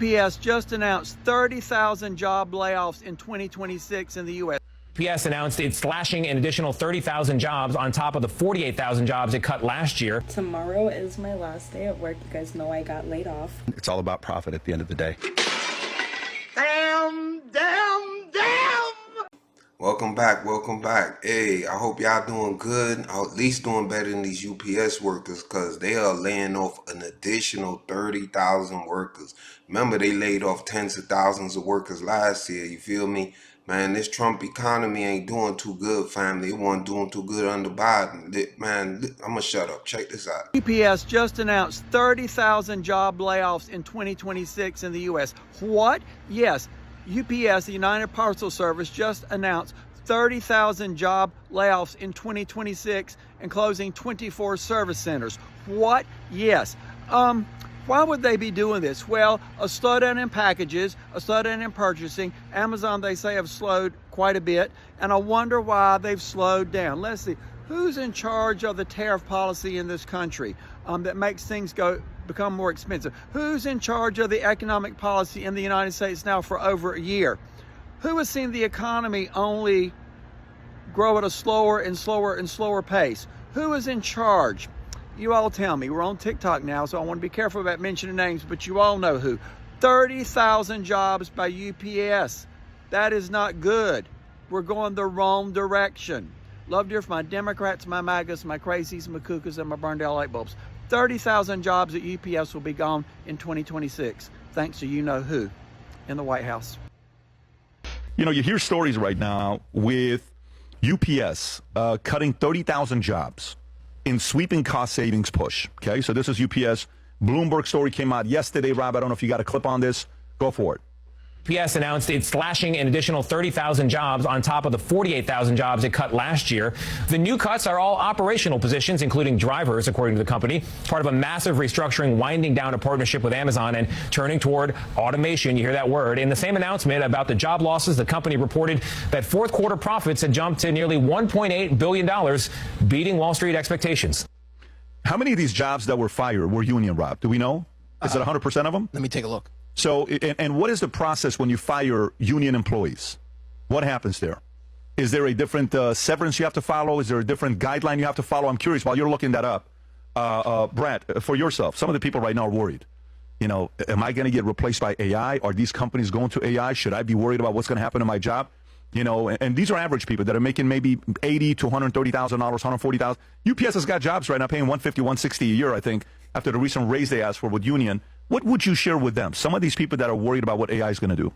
UPS just announced 30,000 job layoffs in 2026 in the U.S. UPS announced it's slashing an additional 30,000 jobs on top of the 48,000 jobs it cut last year. Tomorrow is my last day at work. You guys know I got laid off. It's all about profit at the end of the day. Damn! Welcome back. Hey, I hope y'all doing good, or at least doing better than these UPS workers, because they are laying off an additional 30,000 workers. Remember, they laid off tens of thousands of workers last year, you feel me? Man, this Trump economy ain't doing too good, family. It wasn't doing too good under Biden. Man, I'm gonna shut up. Check this out. UPS just announced 30,000 job layoffs in 2026 in the U.S. What? Yes. UPS, the United Parcel Service, just announced 30,000 job layoffs in 2026 and closing 24 service centers. What? Yes. Why would they be doing this? Well, a slowdown in packages, a slowdown in purchasing. Amazon, they say, have slowed quite a bit, and I wonder why they've slowed down. Let's see. Who's in charge of the tariff policy in this country that makes things become more expensive? Who's in charge of the economic policy in the United States now for over a year? Who has seen the economy only grow at a slower and slower pace? Who is in charge? You all tell me. We're on TikTok now, so I want to be careful about mentioning names, but you all know who. 30,000 jobs by UPS. That is not good. We're going the wrong direction. Love to hear from my Democrats, my MAGAs, my crazies, my cuckoos, and my burned out light bulbs. 30,000 jobs at UPS will be gone in 2026, thanks to you-know-who in the White House. You know, you hear stories right now with UPS cutting 30,000 jobs in sweeping cost savings push. Okay, so this is UPS. Bloomberg story came out yesterday, Rob. I don't know if you got a clip on this. Go for it. UPS announced it's slashing an additional 30,000 jobs on top of the 48,000 jobs it cut last year. The new cuts are all operational positions, including drivers, according to the company, part of a massive restructuring, winding down a partnership with Amazon and turning toward automation. You hear that word. In the same announcement about the job losses, the company reported that fourth quarter profits had jumped to nearly $1.8 billion, beating Wall Street expectations. How many of these jobs that were fired were union, Rob? Do we know? Is it 100% of them? Let me take a look. So, and what is the process when you fire union employees? What happens there? Is there a different severance you have to follow? Is there a different guideline you have to follow? I'm curious, while you're looking that up, Brad, for yourself, some of the people right now are worried. You know, am I going to get replaced by AI? Are these companies going to AI? Should I be worried about what's going to happen to my job? You know, and these are average people that are making maybe $80,000 to $130,000, $140,000. UPS has got jobs right now paying $150,000, $160,000 a year, I think, after the recent raise they asked for with union. What would you share with them? Some of these people that are worried about what AI is going to do.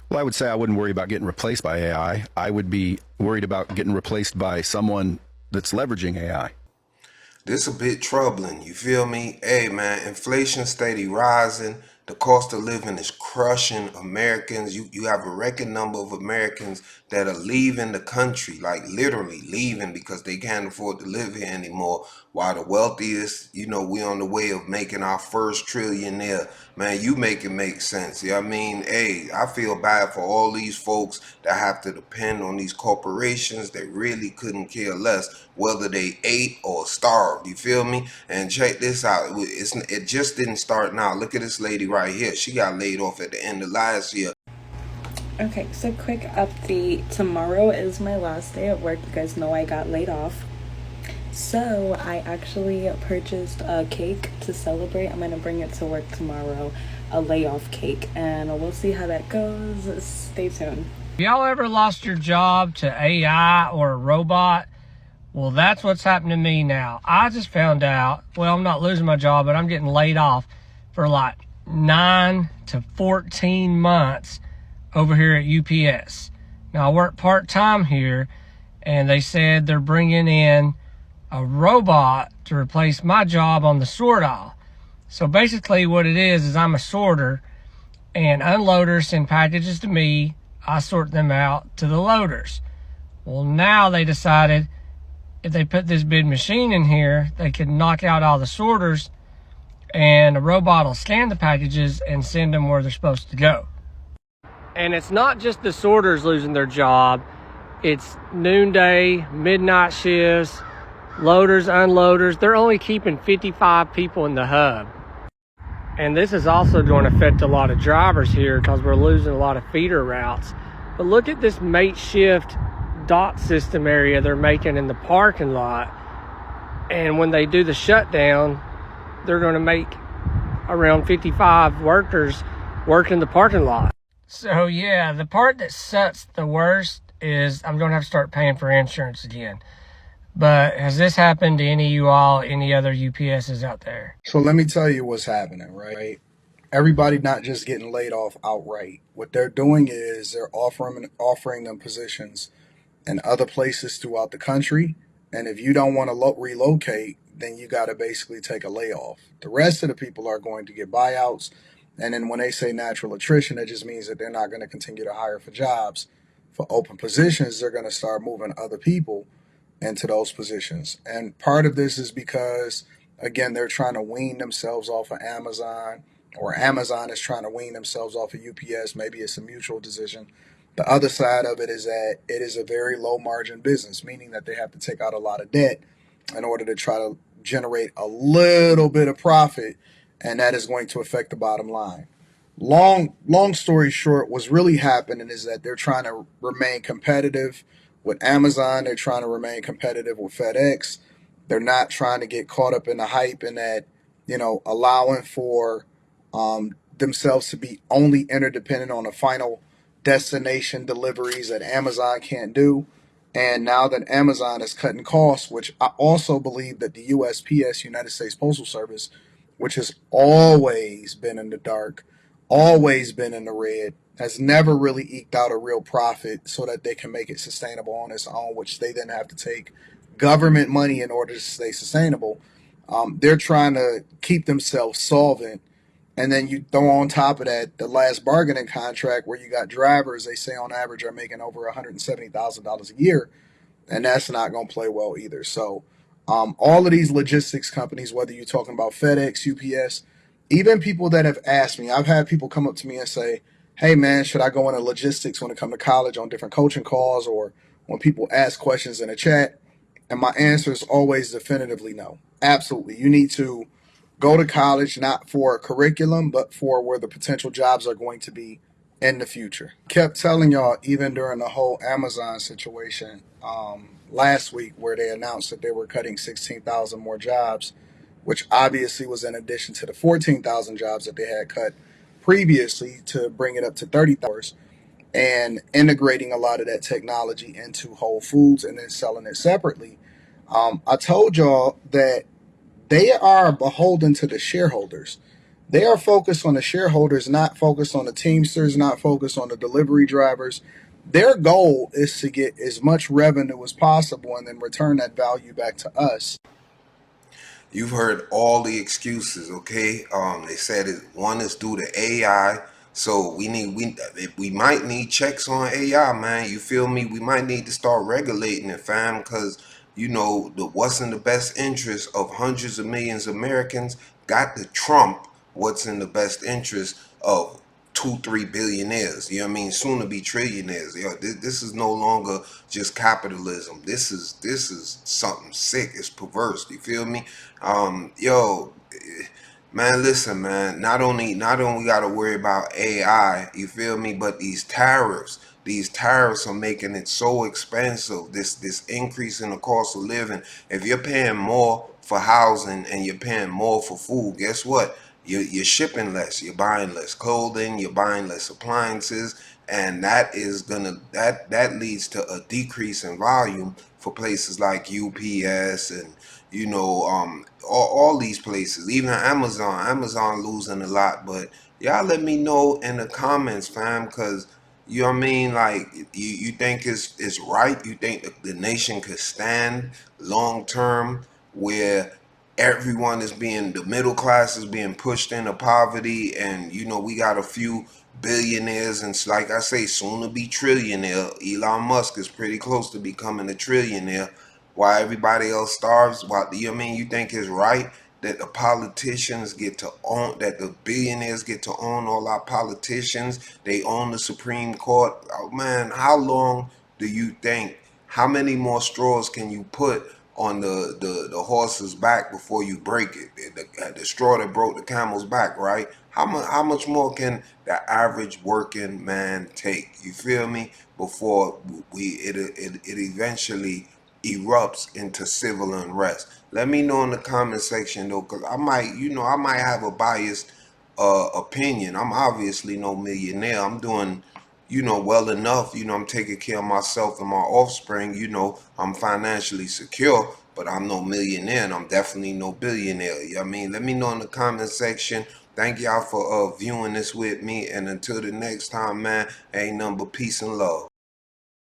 Well, I would say I wouldn't worry about getting replaced by AI. I would be worried about getting replaced by someone that's leveraging AI. This a bit troubling, you feel me? Hey man, inflation steady rising. The cost of living is crushing Americans. You have a record number of Americans that are leaving the country, like literally leaving because they can't afford to live here anymore. While the wealthiest, you know, we on the way of making our first trillionaire. Man, you make it make sense. Yeah, I mean, hey, I feel bad for all these folks that have to depend on these corporations that really couldn't care less whether they ate or starved. You feel me? And check this out. It just didn't start now. Look at this lady right here. She got laid off at the end of last year. Okay, so quick update. Tomorrow is my last day at work. You guys know I got laid off. So I actually purchased a cake to celebrate. I'm gonna bring it to work tomorrow, a layoff cake, and we'll see how that goes. Stay tuned. Y'all ever lost your job to AI or a robot? Well, that's what's happened to me now. I just found out, well, I'm not losing my job, but I'm getting laid off for like 9 to 14 months over here at UPS. Now, I work part-time here, and they said they're bringing in a robot to replace my job on the sort aisle. So basically what it is I'm a sorter, and unloaders send packages to me. I sort them out to the loaders. Well, now they decided if they put this big machine in here, they could knock out all the sorters, and a robot will scan the packages and send them where they're supposed to go. And it's not just the sorters losing their job. It's noonday, midnight shifts, loaders, unloaders. They're only keeping 55 people in the hub. And this is also going to affect a lot of drivers here because we're losing a lot of feeder routes. But look at this makeshift dock system area they're making in the parking lot. And when they do the shutdown, they're going to make around 55 workers work in the parking lot. So yeah, the part that sucks the worst is I'm going to have to start paying for insurance again. But has this happened to any of you all, any other UPSs out there? So let me tell you what's happening, right? Everybody not just getting laid off outright. What they're doing is they're offering them positions in other places throughout the country. And if you don't want to relocate, then you got to basically take a layoff. The rest of the people are going to get buyouts. And then when they say natural attrition, it just means that they're not going to continue to hire for jobs. For open positions, they're going to start moving other people into those positions. And part of this is because, again, they're trying to wean themselves off of Amazon, or Amazon is trying to wean themselves off of UPS. Maybe it's a mutual decision. The other side of it is that it is a very low margin business, meaning that they have to take out a lot of debt in order to try to generate a little bit of profit, and that is going to affect the bottom line. Long story short, what's really happening is that they're trying to remain competitive with Amazon. They're trying to remain competitive with FedEx. They're not trying to get caught up in the hype and that, allowing for themselves to be only interdependent on the final destination deliveries that Amazon can't do. And now that Amazon is cutting costs, which I also believe that the USPS, United States Postal Service, which has always been in the dark, always been in the red, has never really eked out a real profit so that they can make it sustainable on its own, which they then have to take government money in order to stay sustainable. They're trying to keep themselves solvent. And then you throw on top of that the last bargaining contract where you got drivers, they say on average are making over $170,000 a year. And that's not going to play well either. So all of these logistics companies, whether you're talking about FedEx, UPS, even people that have asked me, I've had people come up to me and say, hey man, should I go into logistics when it comes to college on different coaching calls, or when people ask questions in the chat? And my answer is always definitively no. Absolutely. You need to go to college, not for a curriculum, but for where the potential jobs are going to be in the future. Kept telling y'all, even during the whole Amazon situation last week, where they announced that they were cutting 16,000 more jobs, which obviously was in addition to the 14,000 jobs that they had cut previously to bring it up to 30,000, and integrating a lot of that technology into Whole Foods and then selling it separately. I told y'all that they are beholden to the shareholders. They are focused on the shareholders, not focused on the Teamsters, not focused on the delivery drivers. Their goal is to get as much revenue as possible and then return that value back to us. You've heard all the excuses, okay? They said one is due to AI, so we might need checks on AI, man. You feel me? We might need to start regulating it, fam, because what's in the best interest of hundreds of millions of Americans got to trump what's in the best interest of 2-3 billionaires. You know what I mean? Soon to be trillionaires. This is no longer just capitalism. This is something sick. It's perverse. You feel me? Man, listen, man. Not only got to worry about AI. You feel me? But these tariffs. These tariffs are making it so expensive. This increase in the cost of living. If you're paying more for housing and you're paying more for food, guess what? You're shipping less, you're buying less clothing, you're buying less appliances, and that leads to a decrease in volume for places like UPS and all these places, even Amazon losing a lot. But y'all let me know in the comments, fam, because you know what I mean, like you think it's right, you think the nation could stand long term where the middle class is being pushed into poverty, and we got a few billionaires, and like I say, soon to be trillionaire. Elon Musk is pretty close to becoming a trillionaire, while everybody else starves. You know what I mean? You think it's right that the politicians get to own, that the billionaires get to own all our politicians? They own the Supreme Court. Oh man, how long do you think, how many more straws can you put on the horse's back before you break it. The straw that broke the camel's back, right? How much more can the average working man take? You feel me? Before it eventually erupts into civil unrest. Let me know in the comment section though, because I might have a biased opinion. I'm obviously no millionaire. I'm doing, well enough. I'm taking care of myself and my offspring. I'm financially secure, but I'm no millionaire and I'm definitely no billionaire. You know what I mean? Let me know in the comment section. Thank y'all for viewing this with me. And until the next time, man, ain't nothing but peace and love.